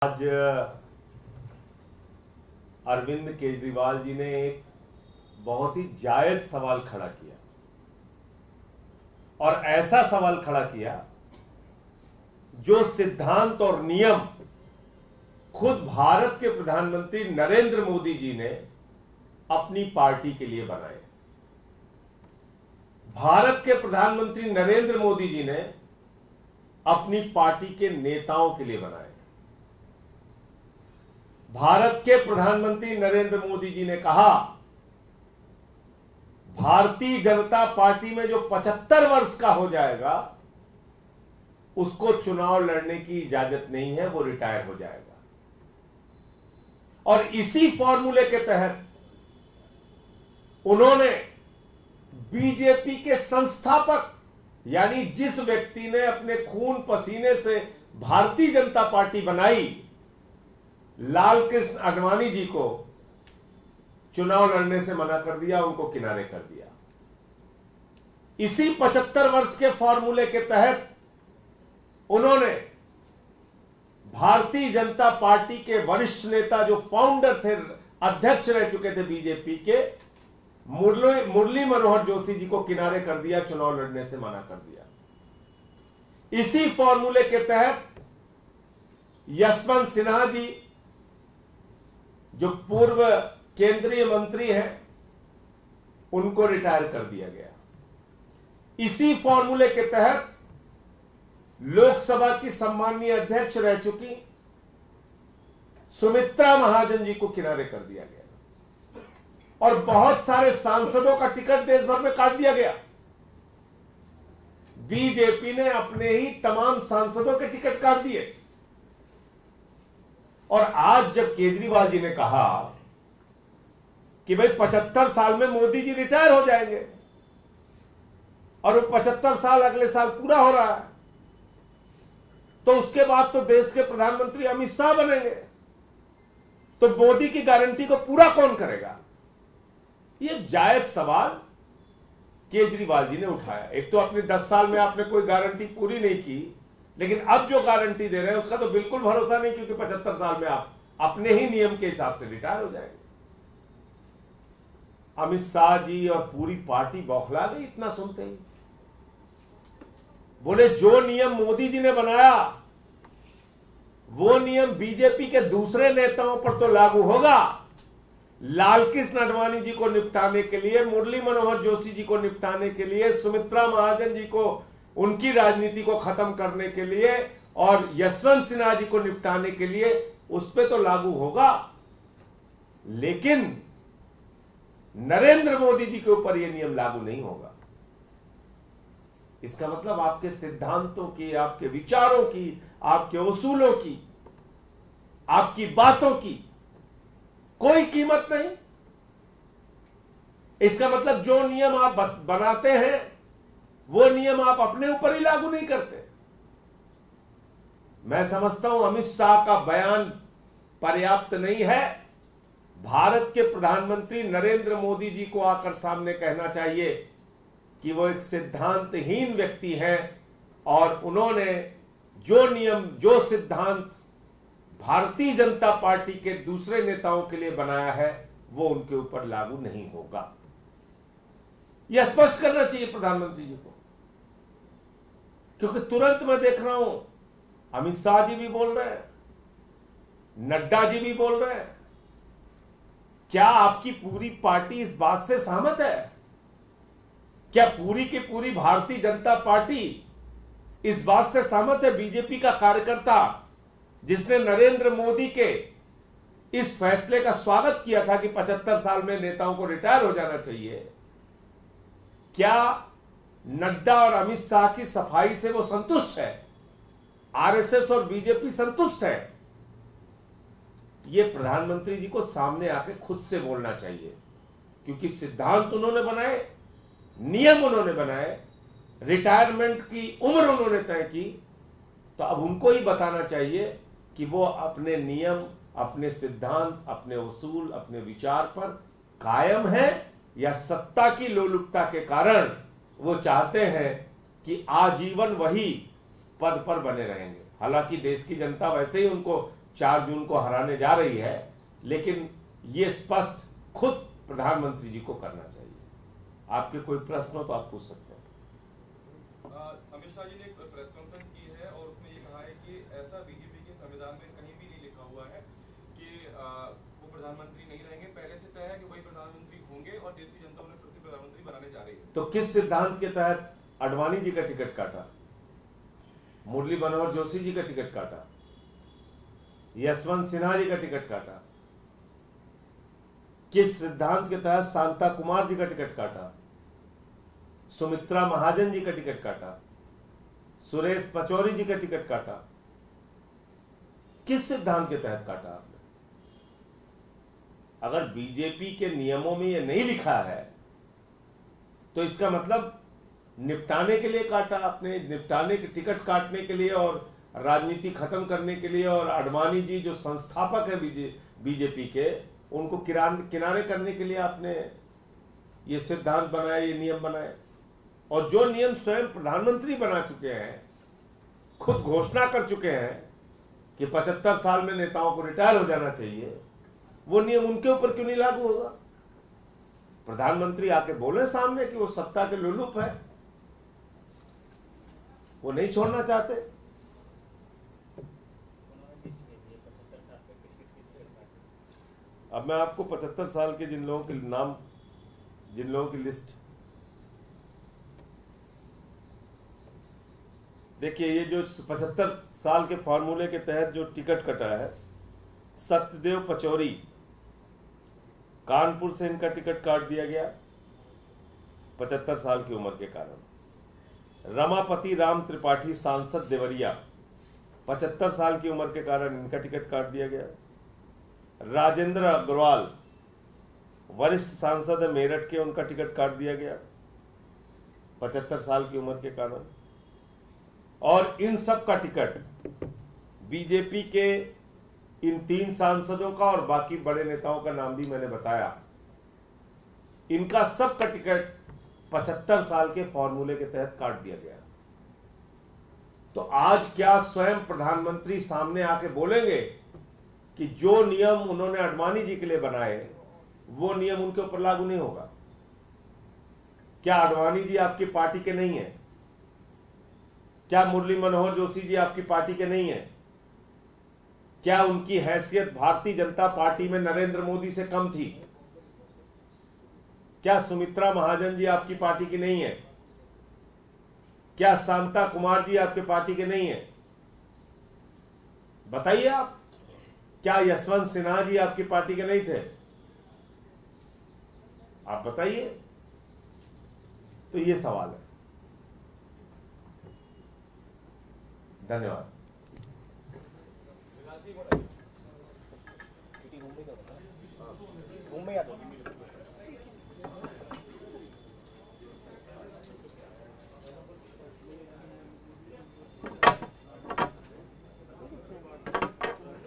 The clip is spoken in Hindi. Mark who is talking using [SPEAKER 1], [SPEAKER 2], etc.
[SPEAKER 1] आज अरविंद केजरीवाल जी ने एक बहुत ही जायज सवाल खड़ा किया और ऐसा सवाल खड़ा किया जो सिद्धांत और नियम खुद भारत के प्रधानमंत्री नरेंद्र मोदी जी ने अपनी पार्टी के लिए बनाए। भारत के प्रधानमंत्री नरेंद्र मोदी जी ने अपनी पार्टी के नेताओं के लिए बनाए। भारत के प्रधानमंत्री नरेंद्र मोदी जी ने कहा, भारतीय जनता पार्टी में जो 75 वर्ष का हो जाएगा उसको चुनाव लड़ने की इजाजत नहीं है, वो रिटायर हो जाएगा। और इसी फॉर्मूले के तहत उन्होंने बीजेपी के संस्थापक यानी जिस व्यक्ति ने अपने खून पसीने से भारतीय जनता पार्टी बनाई, लाल कृष्ण आडवाणी जी को चुनाव लड़ने से मना कर दिया, उनको किनारे कर दिया। इसी 75 वर्ष के फॉर्मूले के तहत उन्होंने भारतीय जनता पार्टी के वरिष्ठ नेता जो फाउंडर थे, अध्यक्ष रह चुके थे बीजेपी के, मुरली मनोहर जोशी जी को किनारे कर दिया, चुनाव लड़ने से मना कर दिया। इसी फॉर्मूले के तहत यशवंत सिन्हा जी जो पूर्व केंद्रीय मंत्री हैं, उनको रिटायर कर दिया गया। इसी फॉर्मूले के तहत लोकसभा की सम्माननीय अध्यक्ष रह चुकी सुमित्रा महाजन जी को किनारे कर दिया गया और बहुत सारे सांसदों का टिकट देश भर में काट दिया गया। बीजेपी ने अपने ही तमाम सांसदों के टिकट काट दिए। और आज जब केजरीवाल जी ने कहा कि भाई 75 साल में मोदी जी रिटायर हो जाएंगे और वो 75 साल अगले साल पूरा हो रहा है, तो उसके बाद तो देश के प्रधानमंत्री अमित शाह बनेंगे, तो मोदी की गारंटी को पूरा कौन करेगा? ये जायज सवाल केजरीवाल जी ने उठाया। एक तो अपने 10 साल में आपने कोई गारंटी पूरी नहीं की, लेकिन अब जो गारंटी दे रहे हैं उसका तो बिल्कुल भरोसा नहीं, क्योंकि 75 साल में आप अपने ही नियम के हिसाब से रिटायर हो जाएंगे। अमित शाह जी और पूरी पार्टी बौखला गई इतना सुनते ही। बोले जो नियम मोदी जी ने बनाया वो नियम बीजेपी के दूसरे नेताओं पर तो लागू होगा। लाल कृष्ण आडवाणी जी को निपटाने के लिए, मुरली मनोहर जोशी जी को निपटाने के लिए, सुमित्रा महाजन जी को उनकी राजनीति को खत्म करने के लिए और यशवंत सिन्हा जी को निपटाने के लिए उस पर तो लागू होगा, लेकिन नरेंद्र मोदी जी के ऊपर यह नियम लागू नहीं होगा। इसका मतलब आपके सिद्धांतों की, आपके विचारों की, आपके उसूलों की, आपकी बातों की कोई कीमत नहीं। इसका मतलब जो नियम आप बनाते हैं वो नियम आप अपने ऊपर ही लागू नहीं करते। मैं समझता हूं अमित शाह का बयान पर्याप्त नहीं है। भारत के प्रधानमंत्री नरेंद्र मोदी जी को आकर सामने कहना चाहिए कि वो एक सिद्धांतहीन व्यक्ति हैं और उन्होंने जो नियम, जो सिद्धांत भारतीय जनता पार्टी के दूसरे नेताओं के लिए बनाया है वो उनके ऊपर लागू नहीं होगा। यह स्पष्ट करना चाहिए प्रधानमंत्री जी को, क्योंकि तुरंत मैं देख रहा हूं अमित शाह जी भी बोल रहे हैं, नड्डा जी भी बोल रहे हैं। क्या आपकी पूरी पार्टी इस बात से सहमत है? क्या पूरी की पूरी भारतीय जनता पार्टी इस बात से सहमत है? बीजेपी का कार्यकर्ता जिसने नरेंद्र मोदी के इस फैसले का स्वागत किया था कि 75 साल में नेताओं को रिटायर हो जाना चाहिए, क्या नड्डा और अमित शाह की सफाई से वो संतुष्ट है? आरएसएस और बीजेपी संतुष्ट है? ये प्रधानमंत्री जी को सामने आके खुद से बोलना चाहिए, क्योंकि सिद्धांत उन्होंने बनाए, नियम उन्होंने बनाए, रिटायरमेंट की उम्र उन्होंने तय की, तो अब उनको ही बताना चाहिए कि वो अपने नियम, अपने सिद्धांत, अपने उसूल, अपने विचार पर कायम है या सत्ता की लोलुपता के कारण वो चाहते हैं कि आजीवन वही पद पर बने रहेंगे। हालांकि देश की जनता वैसे ही उनको 4 जून को हराने जा रही है, लेकिन ये स्पष्ट खुद प्रधानमंत्री जी को करना चाहिए। आपके कोई प्रश्न हो तो आप पूछ सकते हैं।
[SPEAKER 2] अमित शाह जी ने एक प्रेस कॉन्फ्रेंस की है और उसमें ये कहा है कि ऐसा बीजेपी के संविधान में कहीं भी नहीं लिखा हुआ है कि वो प्रधानमंत्री नहीं रहेंगे। पहले से तय है कि वही प्रधानमंत्री होंगे और देश की जनता उन्हें फिर से प्रधानमंत्री बनाने जा रही है।
[SPEAKER 1] तो किस सिद्धांत के तहत आडवाणी जी का टिकट काटा, मुरली मनोहर जोशी जी का टिकट काटा, यशवंत सिन्हा जी का टिकट काटा? किस सिद्धांत के तहत शांता कुमार जी का टिकट काटा, सुमित्रा महाजन जी का टिकट काटा, सुरेश पचौरी जी का टिकट काटा? किस सिद्धांत के तहत काटा आपने? अगर बीजेपी के नियमों में यह नहीं लिखा है तो इसका मतलब निपटाने के लिए काटा आपने, निपटाने के टिकट काटने के लिए और राजनीति खत्म करने के लिए, और आडवाणी जी जो संस्थापक है बीजेपी के, उनको किनारे करने के लिए आपने ये सिद्धांत बनाए, ये नियम बनाए। और जो नियम स्वयं प्रधानमंत्री बना चुके हैं, खुद घोषणा कर चुके हैं कि 75 साल में नेताओं को रिटायर हो जाना चाहिए, वो नियम उनके ऊपर क्यों नहीं लागू होगा? प्रधानमंत्री आके बोले सामने कि वो सत्ता के लोलुप है, वो नहीं छोड़ना चाहते। अब मैं आपको 75 साल के जिन लोगों के नाम, जिन लोगों की लिस्ट, देखिए ये जो 75 साल के फॉर्मूले के तहत जो टिकट कटा है, सत्यदेव पचौरी, कानपुर से इनका टिकट काट दिया गया 75 साल की उम्र के कारण। रमापति राम त्रिपाठी, सांसद देवरिया, 75 साल की उम्र के कारण इनका टिकट काट दिया गया। राजेंद्र अग्रवाल, वरिष्ठ सांसद है मेरठ के, उनका टिकट काट दिया गया 75 साल की उम्र के कारण। और इन सब का टिकट बीजेपी के इन 3 सांसदों का और बाकी बड़े नेताओं का नाम भी मैंने बताया, इनका सब का टिकट 75 साल के फॉर्मूले के तहत काट दिया गया। तो आज क्या स्वयं प्रधानमंत्री सामने आके बोलेंगे कि जो नियम उन्होंने आडवाणी जी के लिए बनाए वो नियम उनके ऊपर लागू नहीं होगा? क्या आडवाणी जी आपकी पार्टी के नहीं है? क्या मुरली मनोहर जोशी जी आपकी पार्टी के नहीं है? क्या उनकी हैसियत भारतीय जनता पार्टी में नरेंद्र मोदी से कम थी? क्या सुमित्रा महाजन जी आपकी पार्टी की नहीं है? क्या शांता कुमार जी आपके पार्टी के नहीं है? बताइए आप। क्या यशवंत सिन्हा जी आपकी पार्टी के नहीं थे? आप बताइए। तो ये सवाल है। धन्यवाद।
[SPEAKER 3] घूम में